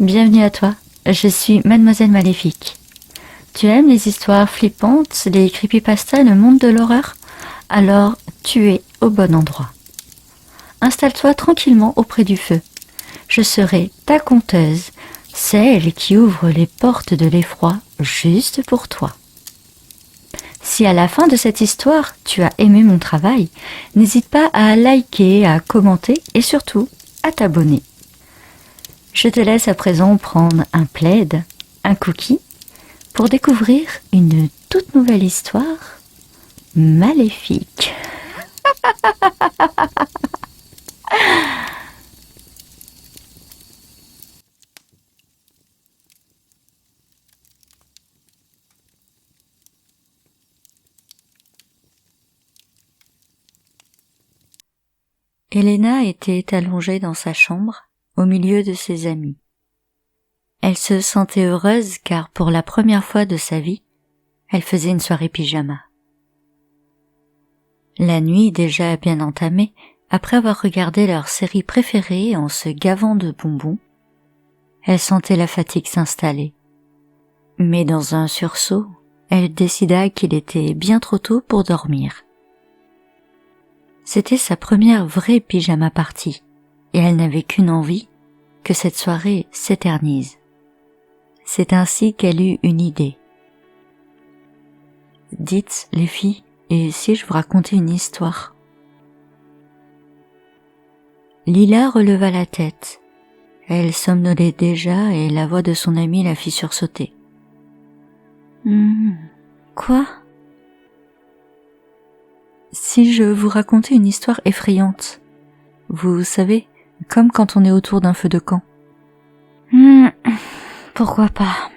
Bienvenue à toi, je suis Mademoiselle Maléfique. Tu aimes les histoires flippantes, les creepypastas, le monde de l'horreur? Alors tu es au bon endroit. Installe-toi tranquillement auprès du feu. Je serai ta conteuse, celle qui ouvre les portes de l'effroi juste pour toi. Si à la fin de cette histoire tu as aimé mon travail, n'hésite pas à liker, à commenter et surtout à t'abonner. Je te laisse à présent prendre un plaid, un cookie, pour découvrir une toute nouvelle histoire maléfique. Elena était allongée dans sa chambre, au milieu de ses amis. Elle se sentait heureuse car pour la première fois de sa vie, elle faisait une soirée pyjama. La nuit déjà bien entamée, après avoir regardé leur série préférée en se gavant de bonbons, elle sentait la fatigue s'installer. Mais dans un sursaut, elle décida qu'il était bien trop tôt pour dormir. C'était sa première vraie pyjama party, et elle n'avait qu'une envie, que cette soirée s'éternise. C'est ainsi qu'elle eut une idée. « Dites, les filles, et si je vous racontais une histoire ?» Lila releva la tête. Elle somnolait déjà et la voix de son amie la fit sursauter. « Quoi ?» Si je vous racontais une histoire effrayante, vous savez, comme quand on est autour d'un feu de camp. Pourquoi pas?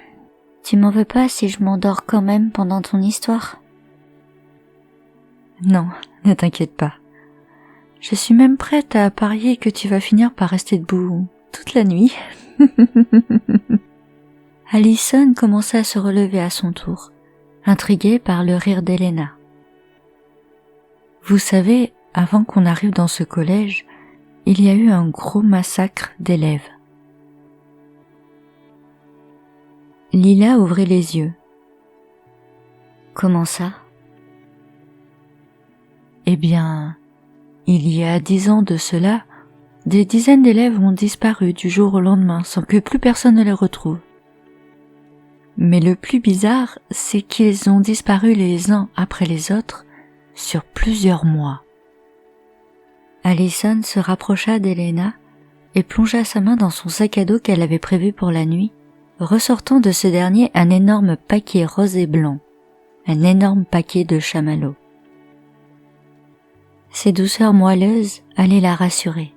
Tu m'en veux pas si je m'endors quand même pendant ton histoire? Non, ne t'inquiète pas. Je suis même prête à parier que tu vas finir par rester debout toute la nuit. Allison commença à se relever à son tour, intriguée par le rire d'Elena. Vous savez, avant qu'on arrive dans ce collège, il y a eu un gros massacre d'élèves. Lila ouvrit les yeux. Comment ça? Eh bien, il y a 10 ans de cela, des dizaines d'élèves ont disparu du jour au lendemain sans que plus personne ne les retrouve. Mais le plus bizarre, c'est qu'ils ont disparu les uns après les autres sur plusieurs mois. Allison se rapprocha d'Elena et plongea sa main dans son sac à dos qu'elle avait prévu pour la nuit, ressortant de ce dernier un énorme paquet rose et blanc, un énorme paquet de chamallows. Ces douceurs moelleuses allaient la rassurer.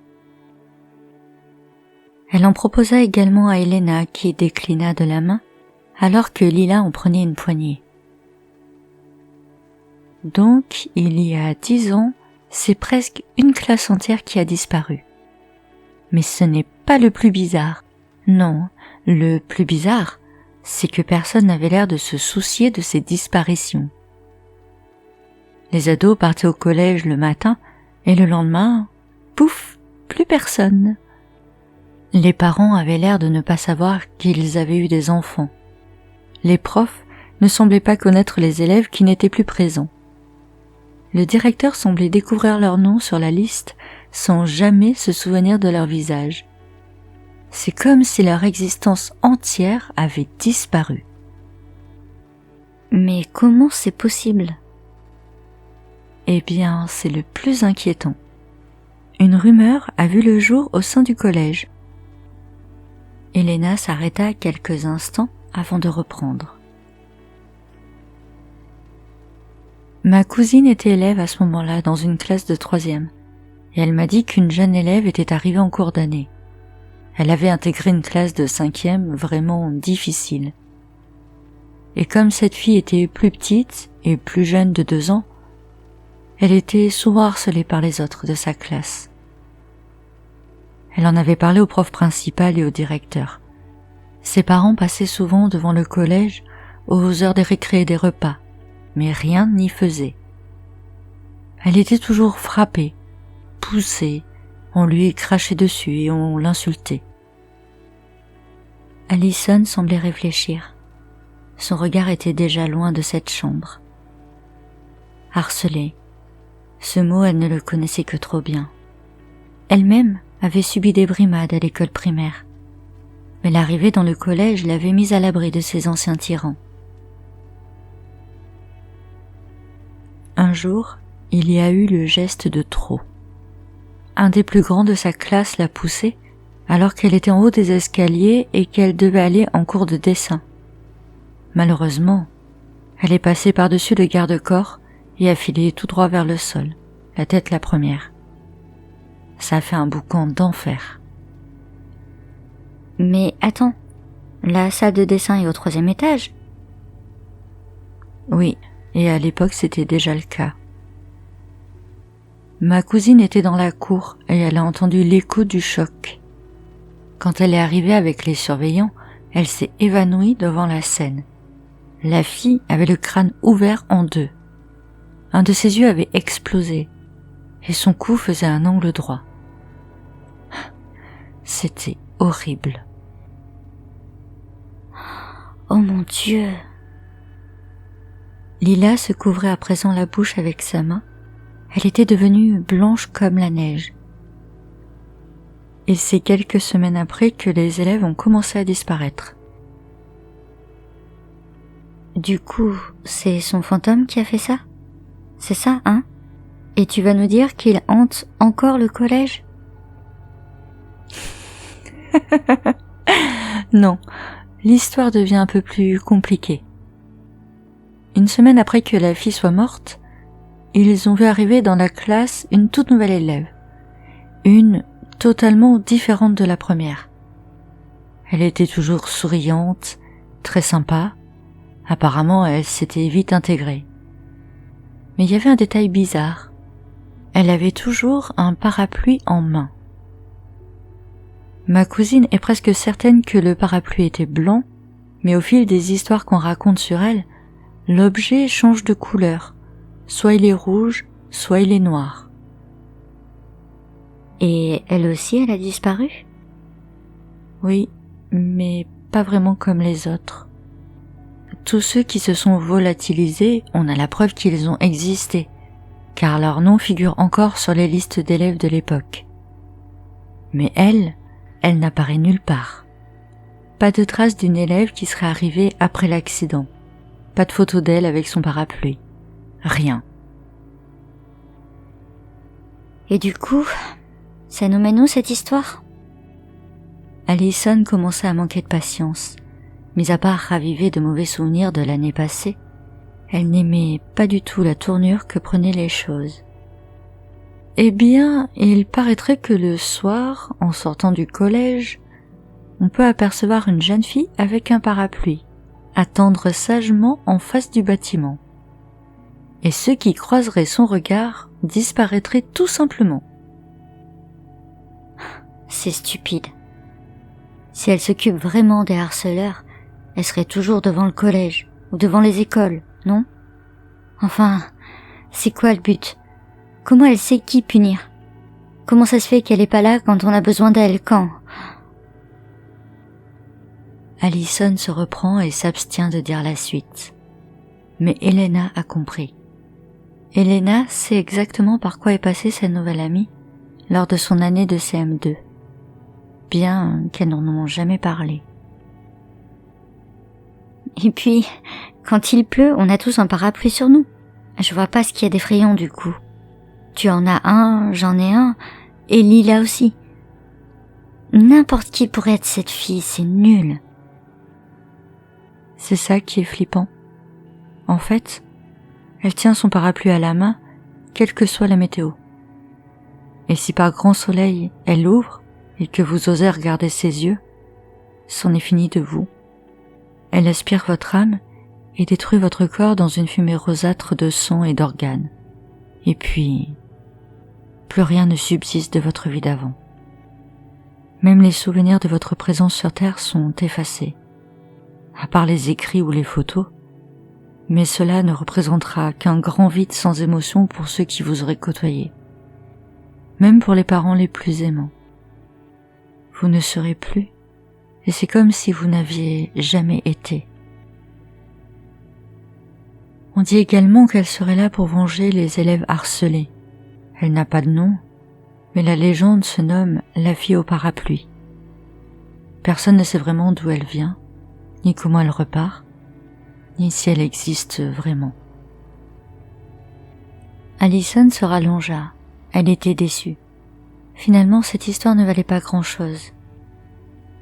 Elle en proposa également à Elena qui déclina de la main, alors que Lila en prenait une poignée. Donc, il y a 10 ans, c'est presque une classe entière qui a disparu. Mais ce n'est pas le plus bizarre. Non, le plus bizarre, c'est que personne n'avait l'air de se soucier de ces disparitions. Les ados partaient au collège le matin et le lendemain, pouf, plus personne. Les parents avaient l'air de ne pas savoir qu'ils avaient eu des enfants. Les profs ne semblaient pas connaître les élèves qui n'étaient plus présents. Le directeur semblait découvrir leur nom sur la liste sans jamais se souvenir de leur visage. C'est comme si leur existence entière avait disparu. Mais comment c'est possible? Eh bien, c'est le plus inquiétant. Une rumeur a vu le jour au sein du collège. Elena s'arrêta quelques instants avant de reprendre. Ma cousine était élève à ce moment-là dans une classe de 3e, et elle m'a dit qu'une jeune élève était arrivée en cours d'année. Elle avait intégré une classe de 5e vraiment difficile. Et comme cette fille était plus petite et plus jeune de 2 ans, elle était souvent harcelée par les autres de sa classe. Elle en avait parlé au prof principal et au directeur. Ses parents passaient souvent devant le collège aux heures des récrés et des repas, mais rien n'y faisait. Elle était toujours frappée, poussée, on lui crachait dessus et on l'insultait. Allison semblait réfléchir. Son regard était déjà loin de cette chambre. Harcelée. Ce mot, elle ne le connaissait que trop bien. Elle-même avait subi des brimades à l'école primaire. Mais l'arrivée dans le collège l'avait mise à l'abri de ses anciens tyrans. Un jour, il y a eu le geste de trop. Un des plus grands de sa classe l'a poussée alors qu'elle était en haut des escaliers et qu'elle devait aller en cours de dessin. Malheureusement, elle est passée par-dessus le garde-corps et a filé tout droit vers le sol, la tête la première. Ça a fait un boucan d'enfer. Mais attends, la salle de dessin est au 3e étage? Oui, et à l'époque c'était déjà le cas. Ma cousine était dans la cour et elle a entendu l'écho du choc. Quand elle est arrivée avec les surveillants, elle s'est évanouie devant la scène. La fille avait le crâne ouvert en deux. Un de ses yeux avait explosé et son cou faisait un angle droit. C'était horrible. Oh mon Dieu! Lila se couvrait à présent la bouche avec sa main. Elle était devenue blanche comme la neige. Et c'est quelques semaines après que les élèves ont commencé à disparaître. Du coup, c'est son fantôme qui a fait ça? C'est ça, hein? Et tu vas nous dire qu'il hante encore le collège? Non, l'histoire devient un peu plus compliquée. Une semaine après que la fille soit morte, ils ont vu arriver dans la classe une toute nouvelle élève. Une totalement différente de la première. Elle était toujours souriante, très sympa. Apparemment, elle s'était vite intégrée. Mais il y avait un détail bizarre. Elle avait toujours un parapluie en main. Ma cousine est presque certaine que le parapluie était blanc, mais au fil des histoires qu'on raconte sur elle, l'objet change de couleur. Soit il est rouge, soit il est noir. Et elle aussi, elle a disparu? Oui, mais pas vraiment comme les autres. Tous ceux qui se sont volatilisés, on a la preuve qu'ils ont existé, car leur nom figure encore sur les listes d'élèves de l'époque. Mais elle n'apparaît nulle part. Pas de trace d'une élève qui serait arrivée après l'accident. Pas de photo d'elle avec son parapluie. Rien. Et du coup, ça nous mène où cette histoire? Allison commençait à manquer de patience. Mis à part raviver de mauvais souvenirs de l'année passée, elle n'aimait pas du tout la tournure que prenaient les choses. Eh bien, il paraîtrait que le soir, en sortant du collège, on peut apercevoir une jeune fille avec un parapluie, attendre sagement en face du bâtiment. Et ceux qui croiseraient son regard disparaîtraient tout simplement. C'est stupide. Si elle s'occupe vraiment des harceleurs, elle serait toujours devant le collège ou devant les écoles, non? Enfin, c'est quoi le but? Comment elle sait qui punir? Comment ça se fait qu'elle est pas là quand on a besoin d'elle, quand? Allison se reprend et s'abstient de dire la suite. Mais Elena a compris. Elena sait exactement par quoi est passée sa nouvelle amie lors de son année de CM2, bien qu'elles n'en ont jamais parlé. Et puis, quand il pleut, on a tous un parapluie sur nous. Je vois pas ce qu'il y a d'effrayant du coup. Tu en as un, j'en ai un, et Lila aussi. N'importe qui pourrait être cette fille, c'est nul. C'est ça qui est flippant. En fait, elle tient son parapluie à la main, quelle que soit la météo. Et si par grand soleil, elle l'ouvre, et que vous osez regarder ses yeux, c'en est fini de vous. Elle aspire votre âme et détruit votre corps dans une fumée rosâtre de sang et d'organes. Et puis, plus rien ne subsiste de votre vie d'avant. Même les souvenirs de votre présence sur Terre sont effacés, à part les écrits ou les photos, mais cela ne représentera qu'un grand vide sans émotion pour ceux qui vous auraient côtoyé, même pour les parents les plus aimants. Vous ne serez plus et c'est comme si vous n'aviez jamais été. On dit également qu'elle serait là pour venger les élèves harcelés. Elle n'a pas de nom, mais la légende se nomme la fille au parapluie. Personne ne sait vraiment d'où elle vient, ni comment elle repart, ni si elle existe vraiment. Allison se rallongea. Elle était déçue. Finalement, cette histoire ne valait pas grand-chose.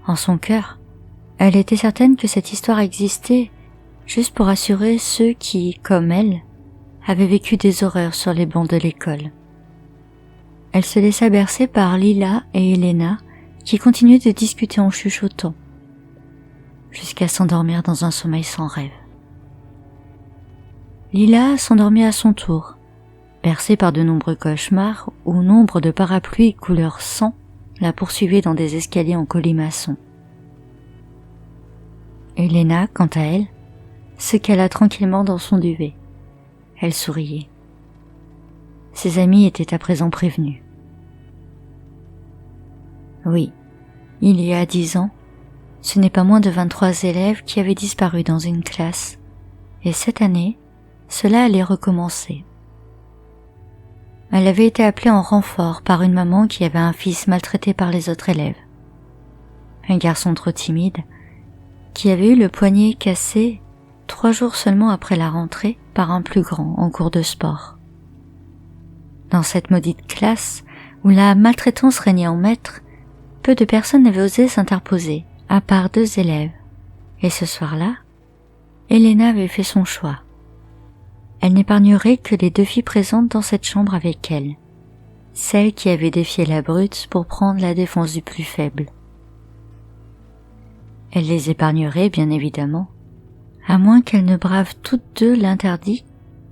En son cœur, elle était certaine que cette histoire existait juste pour assurer ceux qui, comme elle, avaient vécu des horreurs sur les bancs de l'école. Elle se laissa bercer par Lila et Elena qui continuaient de discuter en chuchotant, jusqu'à s'endormir dans un sommeil sans rêve. Lila s'endormit à son tour, bercée par de nombreux cauchemars où nombre de parapluies couleur sang la poursuivaient dans des escaliers en colimaçon. Elena, quant à elle, se cala tranquillement dans son duvet. Elle souriait. Ses amis étaient à présent prévenus. Oui, il y a 10 ans, ce n'est pas moins de 23 élèves qui avaient disparu dans une classe, et cette année, cela allait recommencer. Elle avait été appelée en renfort par une maman qui avait un fils maltraité par les autres élèves. Un garçon trop timide, qui avait eu le poignet cassé 3 jours seulement après la rentrée par un plus grand en cours de sport. Dans cette maudite classe, où la maltraitance régnait en maître, peu de personnes n'avaient osé s'interposer, à part 2 élèves. Et ce soir-là, Elena avait fait son choix. Elle n'épargnerait que les 2 filles présentes dans cette chambre avec elle, celles qui avaient défié la brute pour prendre la défense du plus faible. Elle les épargnerait, bien évidemment, à moins qu'elles ne bravent toutes 2 l'interdit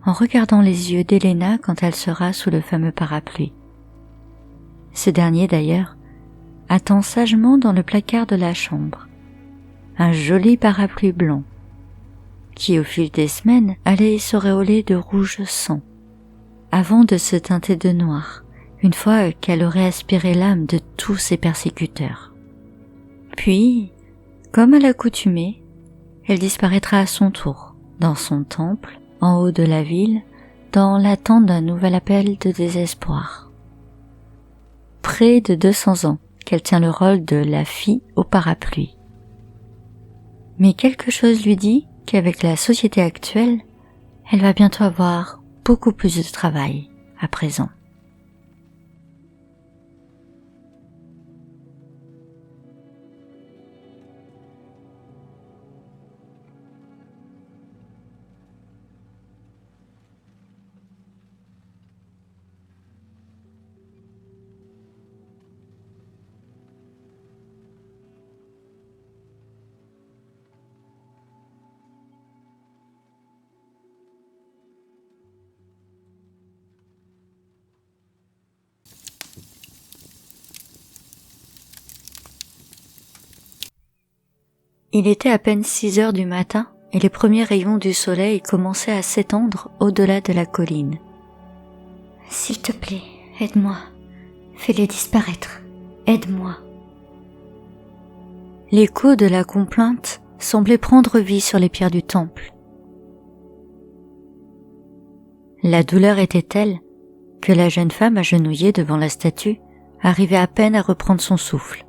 en regardant les yeux d'Elena quand elle sera sous le fameux parapluie. Ce dernier, d'ailleurs, attend sagement dans le placard de la chambre, un joli parapluie blanc, qui au fil des semaines allait s'auréoler de rouge sang, avant de se teinter de noir, une fois qu'elle aurait aspiré l'âme de tous ses persécuteurs. Puis, comme à l'accoutumée, elle disparaîtra à son tour, dans son temple, en haut de la ville, dans l'attente d'un nouvel appel de désespoir. Près de 200 ans qu'elle tient le rôle de la fille au parapluie. Mais quelque chose lui dit qu'avec la société actuelle, elle va bientôt avoir beaucoup plus de travail à présent. Il était à peine 6 heures du matin et les premiers rayons du soleil commençaient à s'étendre au-delà de la colline. « S'il te plaît, aide-moi. Fais-les disparaître. Aide-moi. » L'écho de la complainte semblait prendre vie sur les pierres du temple. La douleur était telle que la jeune femme agenouillée devant la statue arrivait à peine à reprendre son souffle.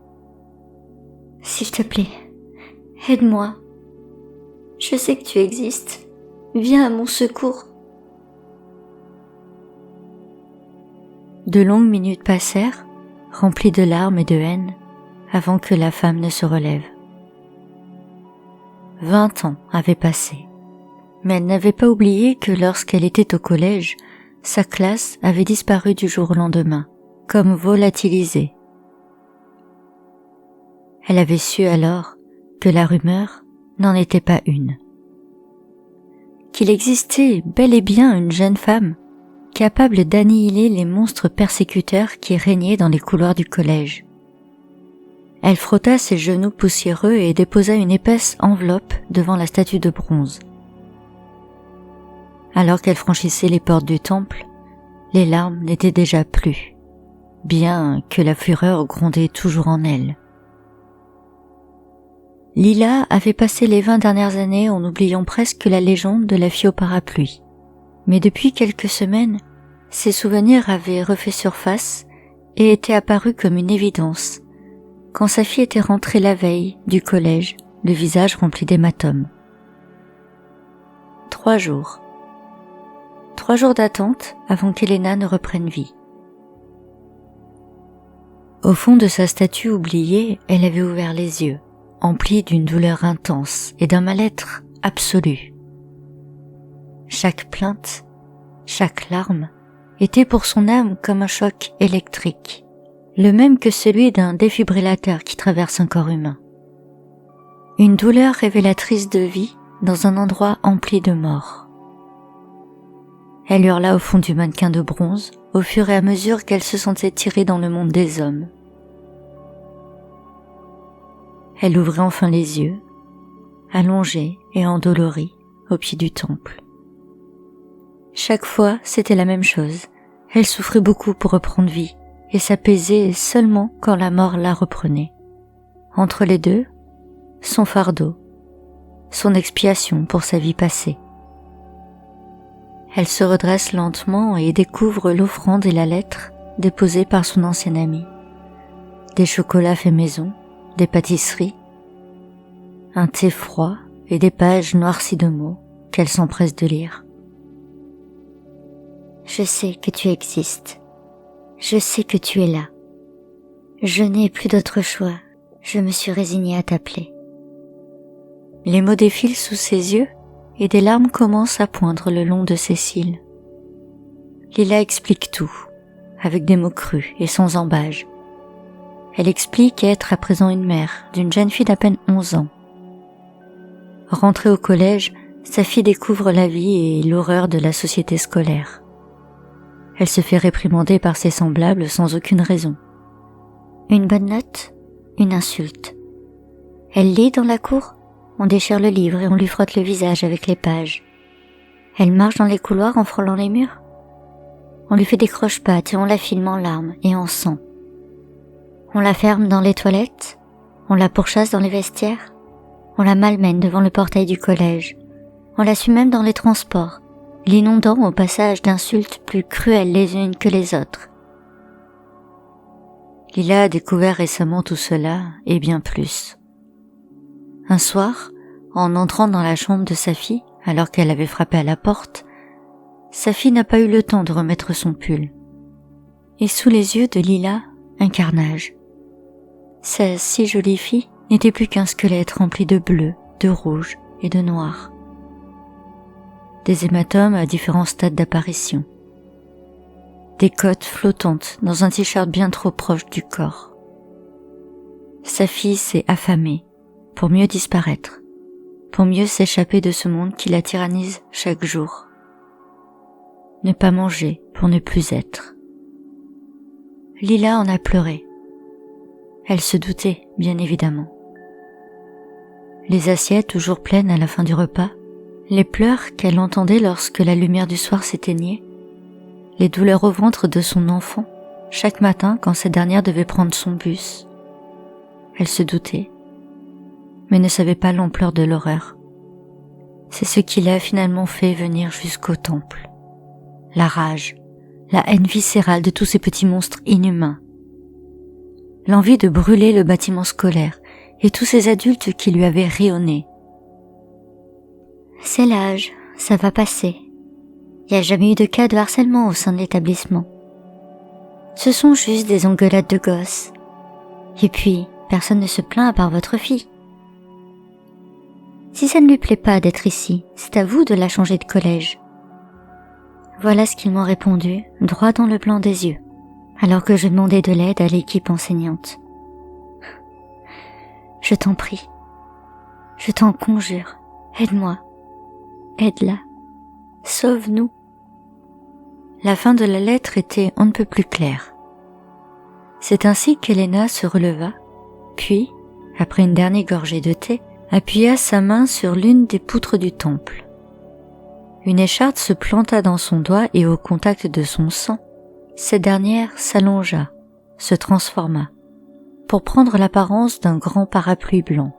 « S'il te plaît, aide-moi. Je sais que tu existes. Viens à mon secours. » De longues minutes passèrent, remplies de larmes et de haine, avant que la femme ne se relève. 20 ans avaient passé, mais elle n'avait pas oublié que lorsqu'elle était au collège, sa classe avait disparu du jour au lendemain, comme volatilisée. Elle avait su alors que la rumeur n'en était pas une. Qu'il existait bel et bien une jeune femme capable d'annihiler les monstres persécuteurs qui régnaient dans les couloirs du collège. Elle frotta ses genoux poussiéreux et déposa une épaisse enveloppe devant la statue de bronze. Alors qu'elle franchissait les portes du temple, les larmes n'étaient déjà plus, bien que la fureur grondait toujours en elle. Lila avait passé les 20 dernières années en oubliant presque la légende de la fille au parapluie. Mais depuis quelques semaines, ses souvenirs avaient refait surface et étaient apparus comme une évidence, quand sa fille était rentrée la veille du collège, le visage rempli d'hématomes. 3 jours. 3 jours d'attente avant qu'Elena ne reprenne vie. Au fond de sa statue oubliée, elle avait ouvert les yeux, emplie d'une douleur intense et d'un mal-être absolu. Chaque plainte, chaque larme, était pour son âme comme un choc électrique, le même que celui d'un défibrillateur qui traverse un corps humain. Une douleur révélatrice de vie dans un endroit empli de mort. Elle hurla au fond du mannequin de bronze au fur et à mesure qu'elle se sentait tirée dans le monde des hommes. Elle ouvrit enfin les yeux, allongée et endolorie au pied du temple. Chaque fois, c'était la même chose. Elle souffrait beaucoup pour reprendre vie et s'apaisait seulement quand la mort la reprenait. Entre les deux, son fardeau, son expiation pour sa vie passée. Elle se redresse lentement et découvre l'offrande et la lettre déposées par son ancien ami. Des chocolats faits maison, des pâtisseries, un thé froid et des pages noircies de mots qu'elle s'empresse de lire. Je sais que tu existes. Je sais que tu es là. Je n'ai plus d'autre choix. Je me suis résignée à t'appeler. Les mots défilent sous ses yeux et des larmes commencent à poindre le long de ses cils. Lila explique tout, avec des mots crus et sans embâge. Elle explique être à présent une mère d'une jeune fille d'à peine 11 ans. Rentrée au collège, sa fille découvre la vie et l'horreur de la société scolaire. Elle se fait réprimander par ses semblables sans aucune raison. Une bonne note, une insulte. Elle lit dans la cour, on déchire le livre et on lui frotte le visage avec les pages. Elle marche dans les couloirs en frôlant les murs. On lui fait des croche-pattes et on la filme en larmes et en sang. On la ferme dans les toilettes, on la pourchasse dans les vestiaires, on la malmène devant le portail du collège, on la suit même dans les transports, l'inondant au passage d'insultes plus cruelles les unes que les autres. Lila a découvert récemment tout cela et bien plus. Un soir, en entrant dans la chambre de sa fille, alors qu'elle avait frappé à la porte, sa fille n'a pas eu le temps de remettre son pull. Et sous les yeux de Lila, un carnage. Sa si jolie fille n'était plus qu'un squelette rempli de bleu, de rouge et de noir. Des hématomes à différents stades d'apparition. Des côtes flottantes dans un t-shirt bien trop proche du corps. Sa fille s'est affamée pour mieux disparaître, pour mieux s'échapper de ce monde qui la tyrannise chaque jour. Ne pas manger pour ne plus être. Lila en a pleuré. Elle se doutait, bien évidemment. Les assiettes toujours pleines à la fin du repas, les pleurs qu'elle entendait lorsque la lumière du soir s'éteignait, les douleurs au ventre de son enfant chaque matin quand cette dernière devait prendre son bus. Elle se doutait, mais ne savait pas l'ampleur de l'horreur. C'est ce qui l'a finalement fait venir jusqu'au temple. La rage, la haine viscérale de tous ces petits monstres inhumains. L'envie de brûler le bâtiment scolaire et tous ces adultes qui lui avaient ri au nez. C'est l'âge, ça va passer. Il n'y a jamais eu de cas de harcèlement au sein de l'établissement. Ce sont juste des engueulades de gosses. Et puis, personne ne se plaint à part votre fille. Si ça ne lui plaît pas d'être ici, c'est à vous de la changer de collège. Voilà ce qu'ils m'ont répondu, droit dans le blanc des yeux, alors que je demandais de l'aide à l'équipe enseignante. Je t'en prie, je t'en conjure, aide-moi, aide-la, sauve-nous. La fin de la lettre était on ne peut plus claire. C'est ainsi qu'Elena se releva, puis, après une dernière gorgée de thé, appuya sa main sur l'une des poutres du temple. Une écharpe se planta dans son doigt et au contact de son sang, cette dernière s'allongea, se transforma, pour prendre l'apparence d'un grand parapluie blanc.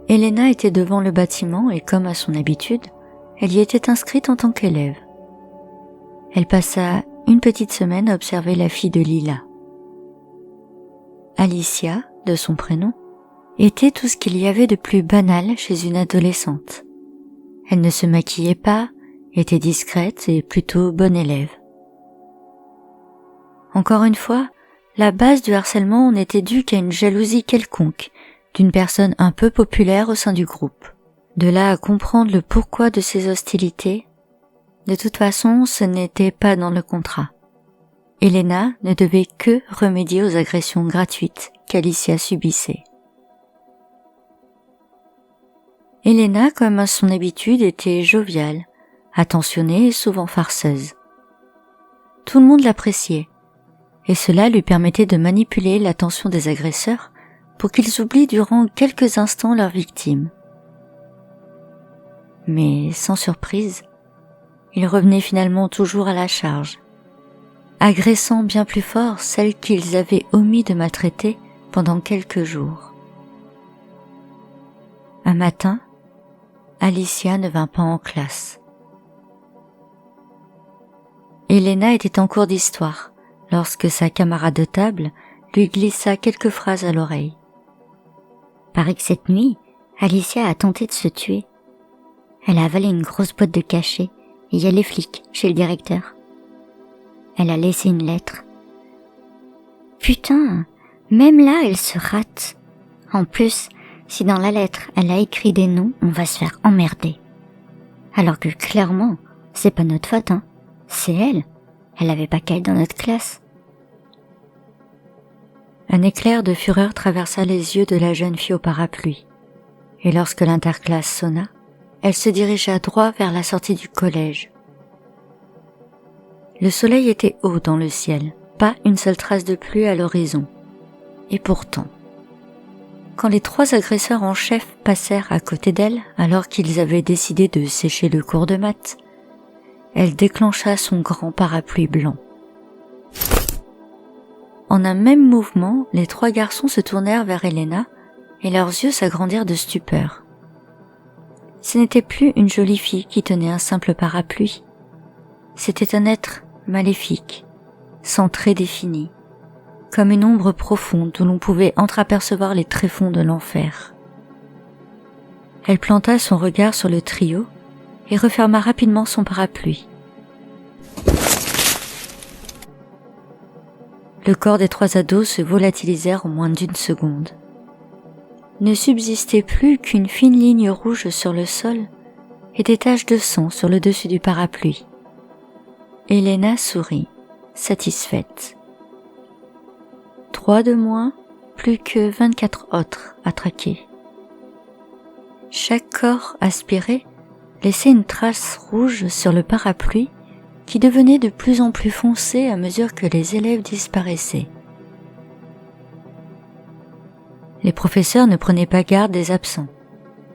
Elena était devant le bâtiment et comme à son habitude, elle y était inscrite en tant qu'élève. Elle passa une petite semaine à observer la fille de Lila. Alicia, de son prénom, était tout ce qu'il y avait de plus banal chez une adolescente. Elle ne se maquillait pas, était discrète et plutôt bonne élève. Encore une fois, la base du harcèlement n'était due qu'à une jalousie quelconque d'une personne un peu populaire au sein du groupe. De là à comprendre le pourquoi de ces hostilités, de toute façon, ce n'était pas dans le contrat. Elena ne devait que remédier aux agressions gratuites qu'Alicia subissait. Elena, comme à son habitude, était joviale, attentionnée et souvent farceuse. Tout le monde l'appréciait, et cela lui permettait de manipuler l'attention des agresseurs pour qu'ils oublient durant quelques instants leurs victimes. Mais sans surprise, ils revenaient finalement toujours à la charge, agressant bien plus fort celles qu'ils avaient omis de maltraiter pendant quelques jours. Un matin, Alicia ne vint pas en classe. Elena était en cours d'histoire lorsque sa camarade de table lui glissa quelques phrases à l'oreille. Paraît que cette nuit, Alicia a tenté de se tuer. Elle a avalé une grosse boîte de cachet et il y a les flics chez le directeur. Elle a laissé une lettre. Putain, même là elle se rate. En plus, si dans la lettre elle a écrit des noms, on va se faire emmerder. Alors que clairement, c'est pas notre faute, hein. C'est elle. Elle avait pas qu'à être dans notre classe. Un éclair de fureur traversa les yeux de la jeune fille au parapluie, et lorsque l'interclasse sonna, elle se dirigea droit vers la sortie du collège. Le soleil était haut dans le ciel, pas une seule trace de pluie à l'horizon. Et pourtant, quand les 3 agresseurs en chef passèrent à côté d'elle alors qu'ils avaient décidé de sécher le cours de maths, elle déclencha son grand parapluie blanc. En un même mouvement, les 3 garçons se tournèrent vers Elena et leurs yeux s'agrandirent de stupeur. Ce n'était plus une jolie fille qui tenait un simple parapluie. C'était un être maléfique, sans traits définis, comme une ombre profonde où l'on pouvait entreapercevoir les tréfonds de l'enfer. Elle planta son regard sur le trio et referma rapidement son parapluie. Le corps des 3 ados se volatilisèrent en moins d'1 seconde. Ne subsistait plus qu'une fine ligne rouge sur le sol et des taches de sang sur le dessus du parapluie. Elena sourit, satisfaite. 3 de moins, plus que 24 autres à traquer. Chaque corps aspiré laissait une trace rouge sur le parapluie qui devenait de plus en plus foncé à mesure que les élèves disparaissaient. Les professeurs ne prenaient pas garde des absents.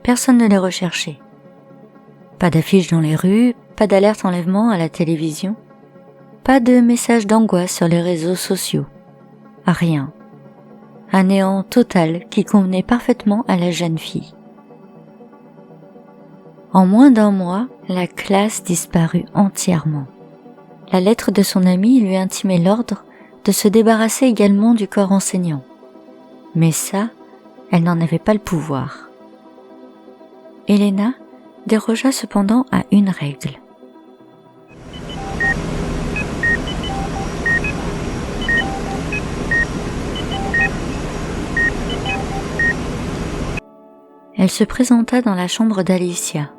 Personne ne les recherchait. Pas d'affiches dans les rues, pas d'alerte enlèvement à la télévision, pas de messages d'angoisse sur les réseaux sociaux. Rien. Un néant total qui convenait parfaitement à la jeune fille. En moins d'1 mois, la classe disparut entièrement. La lettre de son amie lui intimait l'ordre de se débarrasser également du corps enseignant. Mais ça, elle n'en avait pas le pouvoir. Elena dérogea cependant à une règle. Elle se présenta dans la chambre d'Alicia.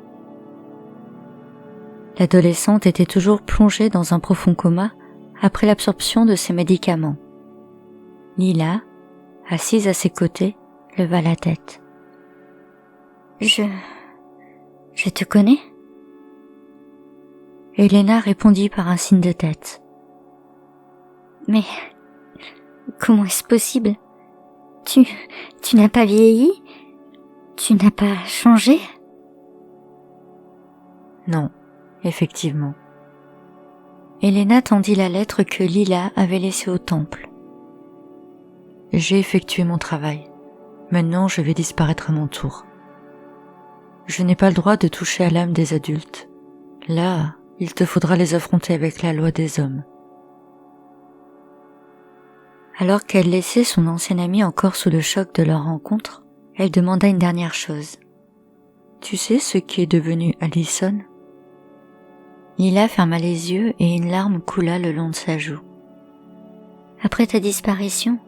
L'adolescente était toujours plongée dans un profond coma après l'absorption de ses médicaments. Lila, assise à ses côtés, leva la tête. Je te connais? Elena répondit par un signe de tête. Mais comment est-ce possible? Tu n'as pas vieilli? Tu n'as pas changé? Non, effectivement. Elena tendit la lettre que Lila avait laissée au temple. J'ai effectué mon travail. Maintenant, je vais disparaître à mon tour. Je n'ai pas le droit de toucher à l'âme des adultes. Là, il te faudra les affronter avec la loi des hommes. » Alors qu'elle laissait son ancien ami encore sous le choc de leur rencontre, elle demanda une dernière chose. « Tu sais ce qui est devenu Allison ?» Lila ferma les yeux et une larme coula le long de sa joue. « Après ta disparition,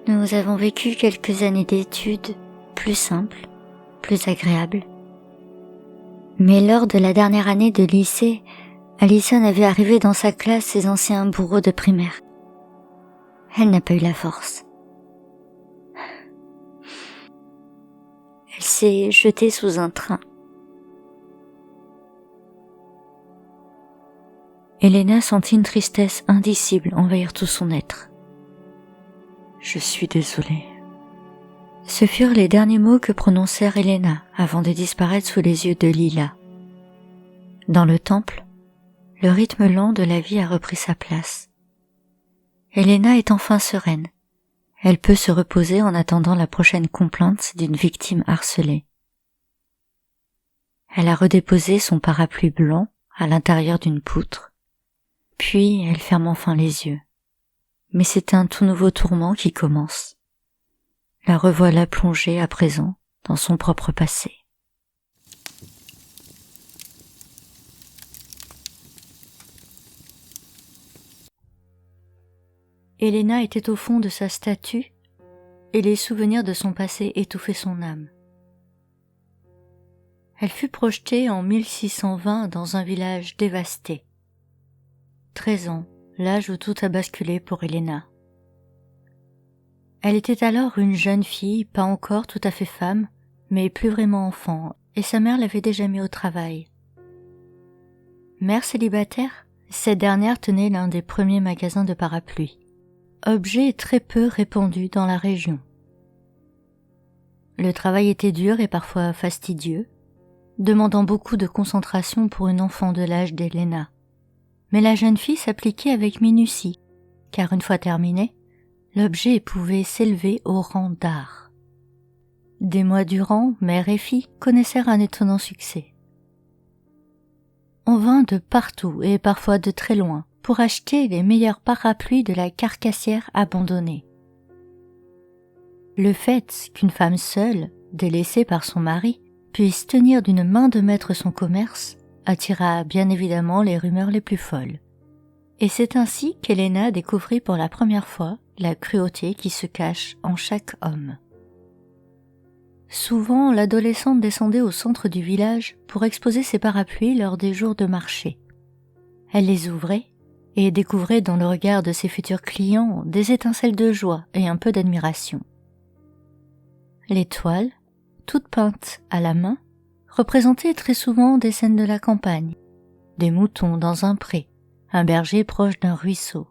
nous avons vécu quelques années d'études plus simples, plus agréables. Mais lors de la dernière année de lycée, Allison avait arrivé dans sa classe ses anciens bourreaux de primaire. Elle n'a pas eu la force. Elle s'est jetée sous un train. » Elena sentit une tristesse indicible envahir tout son être. « Je suis désolée. » Ce furent les derniers mots que prononcèrent Elena avant de disparaître sous les yeux de Lila. Dans le temple, le rythme lent de la vie a repris sa place. Elena est enfin sereine. Elle peut se reposer en attendant la prochaine complainte d'une victime harcelée. Elle a redéposé son parapluie blanc à l'intérieur d'une poutre. Puis elle ferme enfin les yeux. Mais c'est un tout nouveau tourment qui commence. La revoilà plongée à présent dans son propre passé. Elena était au fond de sa statue et les souvenirs de son passé étouffaient son âme. Elle fut projetée en 1620 dans un village dévasté. 13 ans, l'âge où tout a basculé pour Elena. Elle était alors une jeune fille, pas encore tout à fait femme, mais plus vraiment enfant, et sa mère l'avait déjà mis au travail. Mère célibataire, cette dernière tenait l'un des premiers magasins de parapluies, objet très peu répandu dans la région. Le travail était dur et parfois fastidieux, demandant beaucoup de concentration pour une enfant de l'âge d'Elena. Mais la jeune fille s'appliquait avec minutie, car une fois terminé, l'objet pouvait s'élever au rang d'art. Des mois durant, mère et fille connaissèrent un étonnant succès. On vint de partout et parfois de très loin pour acheter les meilleurs parapluies de la carcassière abandonnée. Le fait qu'une femme seule, délaissée par son mari, puisse tenir d'une main de maître son commerce attira bien évidemment les rumeurs les plus folles. Et c'est ainsi qu'Elena découvrit pour la première fois la cruauté qui se cache en chaque homme. Souvent, l'adolescente descendait au centre du village pour exposer ses parapluies lors des jours de marché. Elle les ouvrait et découvrait dans le regard de ses futurs clients des étincelles de joie et un peu d'admiration. Les toiles, toutes peintes à la main, représentaient très souvent des scènes de la campagne, des moutons dans un pré, un berger proche d'un ruisseau,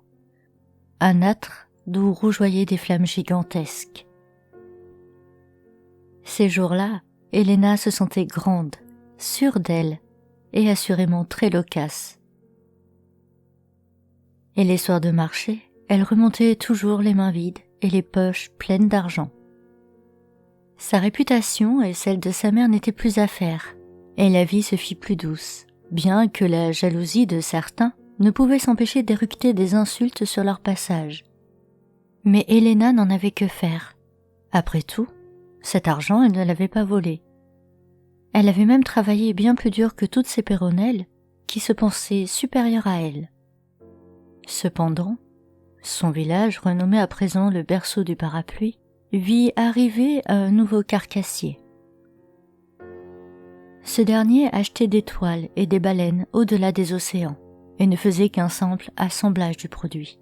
un âtre d'où rougeoyaient des flammes gigantesques. Ces jours-là, Elena se sentait grande, sûre d'elle et assurément très loquace. Et les soirs de marché, elle remontait toujours les mains vides et les poches pleines d'argent. Sa réputation et celle de sa mère n'étaient plus à faire, et la vie se fit plus douce, bien que la jalousie de certains ne pouvait s'empêcher d'éructer des insultes sur leur passage. Mais Elena n'en avait que faire. Après tout, cet argent, elle ne l'avait pas volé. Elle avait même travaillé bien plus dur que toutes ces péronnelles qui se pensaient supérieures à elle. Cependant, son village, renommé à présent le berceau du parapluie, vit arriver un nouveau carcassier. Ce dernier achetait des toiles et des baleines au-delà des océans et ne faisait qu'un simple assemblage du produit.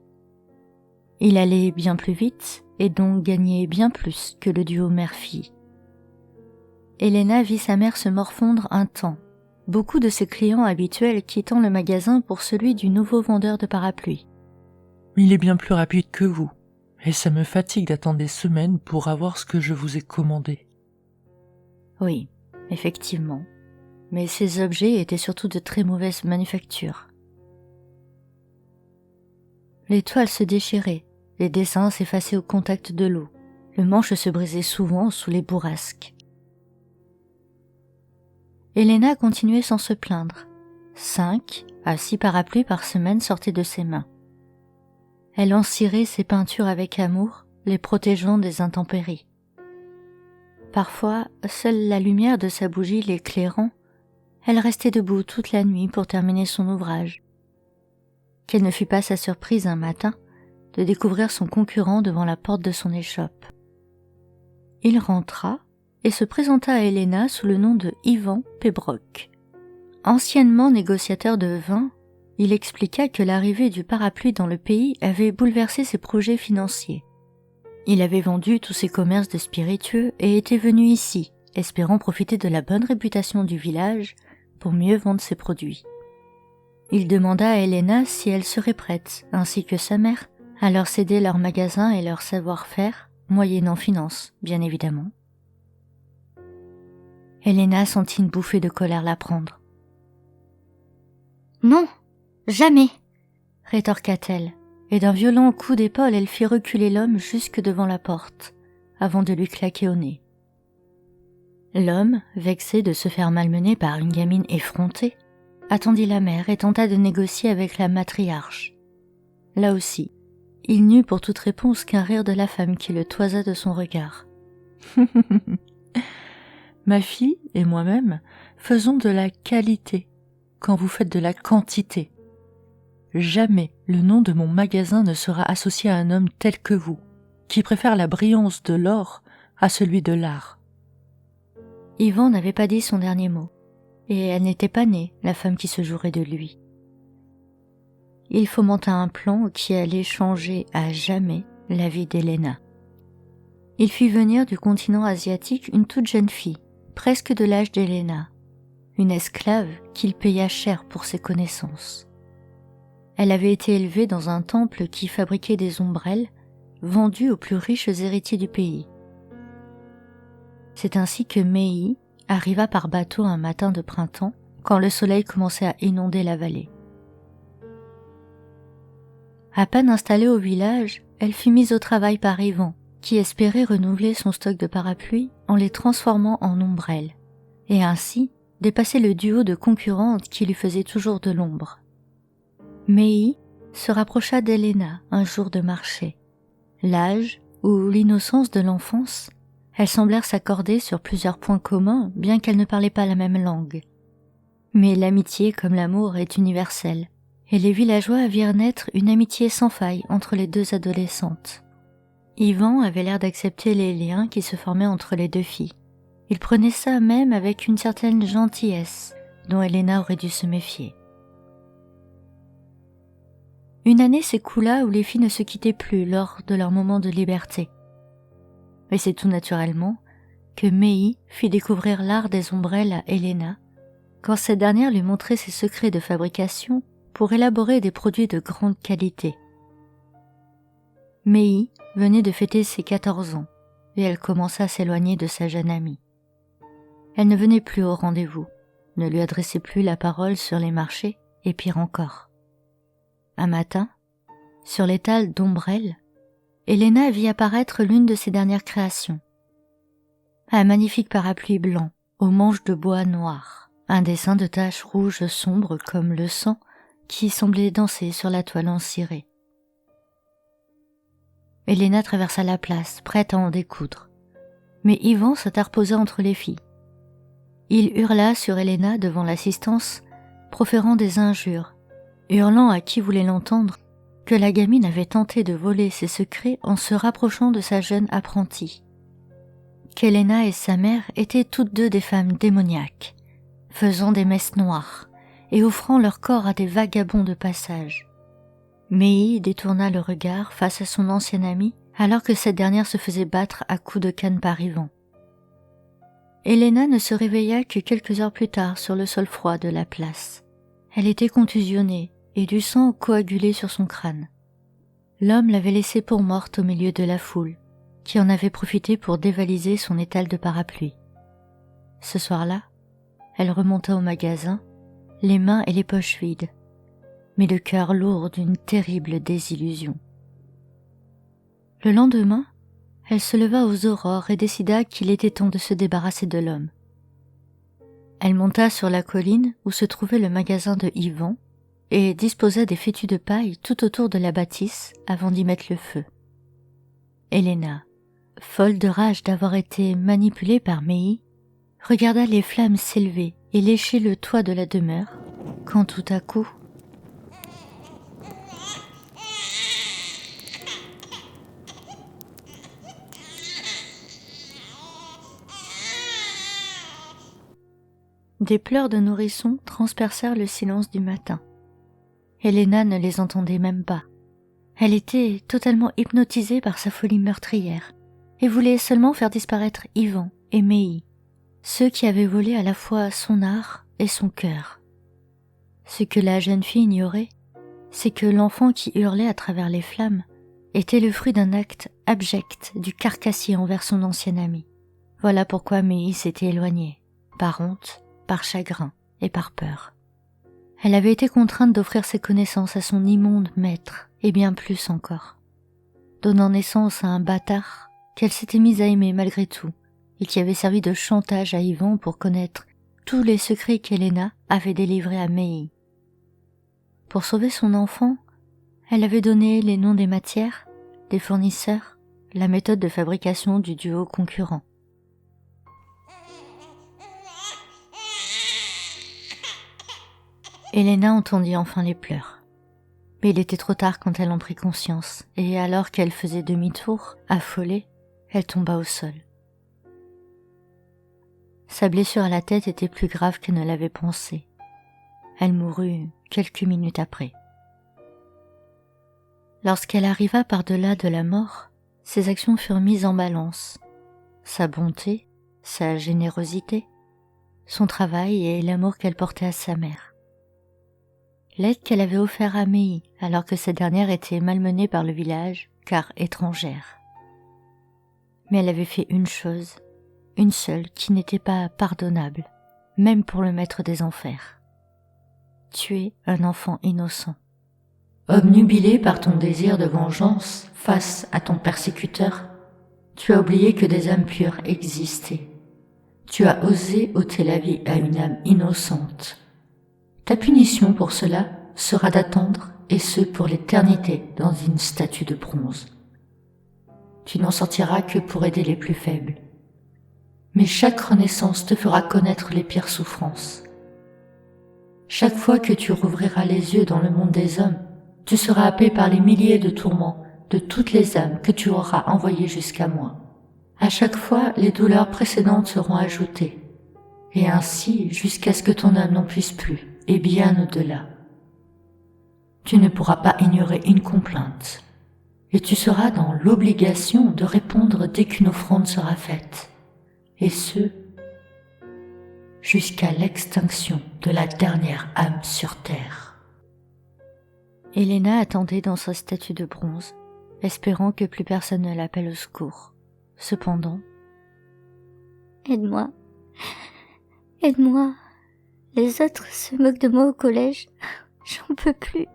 Il allait bien plus vite et donc gagnait bien plus que le duo mère-fille. Elena vit sa mère se morfondre un temps, beaucoup de ses clients habituels quittant le magasin pour celui du nouveau vendeur de parapluies. « Il est bien plus rapide que vous. Et ça me fatigue d'attendre des semaines pour avoir ce que je vous ai commandé. » Oui, effectivement. Mais ces objets étaient surtout de très mauvaise manufacture. Les toiles se déchiraient, les dessins s'effaçaient au contact de l'eau, le manche se brisait souvent sous les bourrasques. Elena continuait sans se plaindre. 5 à 6 parapluies par semaine sortaient de ses mains. Elle en cirait ses peintures avec amour, les protégeant des intempéries. Parfois, seule la lumière de sa bougie l'éclairant, elle restait debout toute la nuit pour terminer son ouvrage. Quelle ne fut pas sa surprise un matin de découvrir son concurrent devant la porte de son échoppe. Il rentra et se présenta à Elena sous le nom de Ivan Pebrock. Anciennement négociateur de vin, il expliqua que l'arrivée du parapluie dans le pays avait bouleversé ses projets financiers. Il avait vendu tous ses commerces de spiritueux et était venu ici, espérant profiter de la bonne réputation du village pour mieux vendre ses produits. Il demanda à Elena si elle serait prête, ainsi que sa mère, à leur céder leur magasin et leur savoir-faire, moyennant finance, bien évidemment. Elena sentit une bouffée de colère la prendre. « Non, jamais !» rétorqua-t-elle, et d'un violent coup d'épaule elle fit reculer l'homme jusque devant la porte, avant de lui claquer au nez. L'homme, vexé de se faire malmener par une gamine effrontée, attendit la mère et tenta de négocier avec la matriarche. Là aussi, il n'eut pour toute réponse qu'un rire de la femme qui le toisa de son regard. Ma fille et moi-même faisons de la qualité quand vous faites de la quantité. Jamais le nom de mon magasin ne sera associé à un homme tel que vous, qui préfère la brillance de l'or à celui de l'art. Yvan n'avait pas dit son dernier mot, et elle n'était pas née, la femme qui se jouerait de lui. Il fomenta un plan qui allait changer à jamais la vie d'Elena. Il fit venir du continent asiatique une toute jeune fille, presque de l'âge d'Elena, une esclave qu'il paya cher pour ses connaissances. Elle avait été élevée dans un temple qui fabriquait des ombrelles vendues aux plus riches héritiers du pays. C'est ainsi que Mei arriva par bateau un matin de printemps, quand le soleil commençait à inonder la vallée. À peine installée au village, elle fut mise au travail par Yvan, qui espérait renouveler son stock de parapluies en les transformant en ombrelles, et ainsi dépasser le duo de concurrentes qui lui faisait toujours de l'ombre. Mei se rapprocha d'Elena un jour de marché. L'âge ou l'innocence de l'enfance, elles semblèrent s'accorder sur plusieurs points communs, bien qu'elles ne parlaient pas la même langue. Mais l'amitié comme l'amour est universelle, et les villageois virent naître une amitié sans faille entre les deux adolescentes. Yvan avait l'air d'accepter les liens qui se formaient entre les deux filles. Il prenait ça même avec une certaine gentillesse, dont Elena aurait dû se méfier. Une année s'écoula où les filles ne se quittaient plus lors de leur moment de liberté. Et c'est tout naturellement que Mei fit découvrir l'art des ombrelles à Elena, quand cette dernière lui montrait ses secrets de fabrication pour élaborer des produits de grande qualité. Mei venait de fêter ses 14 ans, et elle commença à s'éloigner de sa jeune amie. Elle ne venait plus au rendez-vous, ne lui adressait plus la parole sur les marchés, et pire encore. Un matin, sur l'étal d'ombrelles, Elena vit apparaître l'une de ses dernières créations. Un magnifique parapluie blanc, aux manches de bois noir, un dessin de taches rouges sombres comme le sang qui semblait danser sur la toile en ciré. Elena traversa la place, prête à en découdre. Mais Yvan s'interposa entre les filles. Il hurla sur Elena devant l'assistance, proférant des injures, hurlant à qui voulait l'entendre que la gamine avait tenté de voler ses secrets en se rapprochant de sa jeune apprentie. Qu'Elena et sa mère étaient toutes deux des femmes démoniaques, faisant des messes noires et offrant leur corps à des vagabonds de passage. Mei détourna le regard face à son ancienne amie alors que cette dernière se faisait battre à coups de canne par Yvan. Elena ne se réveilla que quelques heures plus tard sur le sol froid de la place. Elle était contusionnée et du sang coagulait sur son crâne. L'homme l'avait laissée pour morte au milieu de la foule, qui en avait profité pour dévaliser son étal de parapluie. Ce soir-là, elle remonta au magasin, les mains et les poches vides, mais le cœur lourd d'une terrible désillusion. Le lendemain, elle se leva aux aurores et décida qu'il était temps de se débarrasser de l'homme. Elle monta sur la colline où se trouvait le magasin de Yvan et disposa des fétus de paille tout autour de la bâtisse avant d'y mettre le feu. Helena, folle de rage d'avoir été manipulée par Meï, regarda les flammes s'élever et lécher le toit de la demeure, quand tout à coup, des pleurs de nourrissons transpercèrent le silence du matin. Helena ne les entendait même pas. Elle était totalement hypnotisée par sa folie meurtrière et voulait seulement faire disparaître Yvan et Meï, ceux qui avaient volé à la fois son art et son cœur. Ce que la jeune fille ignorait, c'est que l'enfant qui hurlait à travers les flammes était le fruit d'un acte abject du carcassier envers son ancien ami. Voilà pourquoi Meï s'était éloignée, par honte, par chagrin et par peur. Elle avait été contrainte d'offrir ses connaissances à son immonde maître, et bien plus encore, donnant naissance à un bâtard qu'elle s'était mise à aimer malgré tout, et qui avait servi de chantage à Yvan pour connaître tous les secrets qu'Helena avait délivrés à Meï. Pour sauver son enfant, elle avait donné les noms des matières, des fournisseurs, la méthode de fabrication du duo concurrent. Helena entendit enfin les pleurs. Mais il était trop tard quand elle en prit conscience, et alors qu'elle faisait demi-tour, affolée, elle tomba au sol. Sa blessure à la tête était plus grave qu'elle ne l'avait pensé. Elle mourut quelques minutes après. Lorsqu'elle arriva par-delà de la mort, ses actions furent mises en balance. Sa bonté, sa générosité, son travail et l'amour qu'elle portait à sa mère. L'aide qu'elle avait offerte à Meï alors que cette dernière était malmenée par le village, car étrangère. Mais elle avait fait une chose, une seule, qui n'était pas pardonnable, même pour le maître des enfers. Tuer un enfant innocent. Obnubilé par ton désir de vengeance face à ton persécuteur, tu as oublié que des âmes pures existaient. Tu as osé ôter la vie à une âme innocente. Ta punition pour cela sera d'attendre, et ce pour l'éternité, dans une statue de bronze. Tu n'en sortiras que pour aider les plus faibles. Mais chaque renaissance te fera connaître les pires souffrances. Chaque fois que tu rouvriras les yeux dans le monde des hommes, tu seras happé par les milliers de tourments de toutes les âmes que tu auras envoyées jusqu'à moi. À chaque fois, les douleurs précédentes seront ajoutées, et ainsi jusqu'à ce que ton âme n'en puisse plus, et bien au-delà. Tu ne pourras pas ignorer une complainte, et tu seras dans l'obligation de répondre dès qu'une offrande sera faite, et ce, jusqu'à l'extinction de la dernière âme sur terre. Helena attendait dans sa statue de bronze, espérant que plus personne ne l'appelle au secours. Cependant, « Aide-moi, aide-moi, les autres se moquent de moi au collège, j'en peux plus. »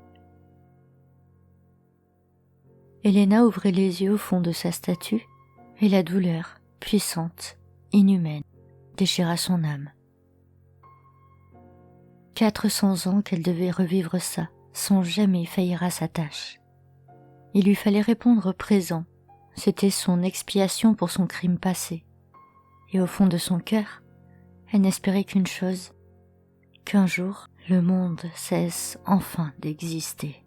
Helena ouvrit les yeux au fond de sa statue, et la douleur, puissante, inhumaine, déchira son âme. 400 ans qu'elle devait revivre ça, sans jamais faillir à sa tâche. Il lui fallait répondre présent, c'était son expiation pour son crime passé. Et au fond de son cœur, elle n'espérait qu'une chose, qu'un jour, le monde cesse enfin d'exister.